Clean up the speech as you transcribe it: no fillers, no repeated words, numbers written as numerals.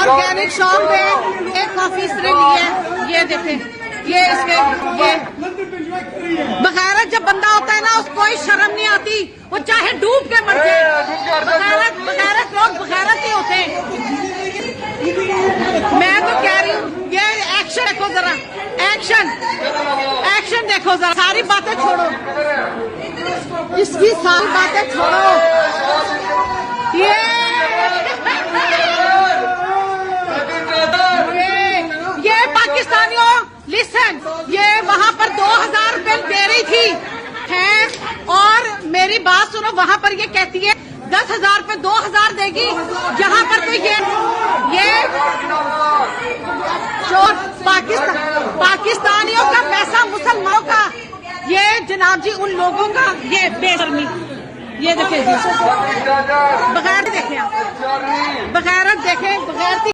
Organic shop में एक coffee इसने ली है। ये देखें, ये इसके ये बगैरत जब बंदा होता है ना, उसको कोई शर्म नहीं आती, वो चाहे डूब के मर जाए। बगैरत लोग बगैरत ही होते हैं। मैं तो कह रही हूँ, ये एक्शन देखो जरा, एक्शन देखो जरा। सारी बातें छोड़ो, इसकी सारी बातें छोड़ो। ये पाकिस्तानियों लिसन, ये वहाँ पर 2000 रुपए दे रही थी है, और मेरी बात सुनो, वहाँ पर ये कहती है 10,000 पे 2,000 देगी। यहाँ पर तो ये चोर पाकिस्तानियों का पैसा मुसलमानों का, ये जनाब जी उन लोगों का, ये बेशर्मी। ये देखें, बगैर देखें, बगैर देखें, बगैर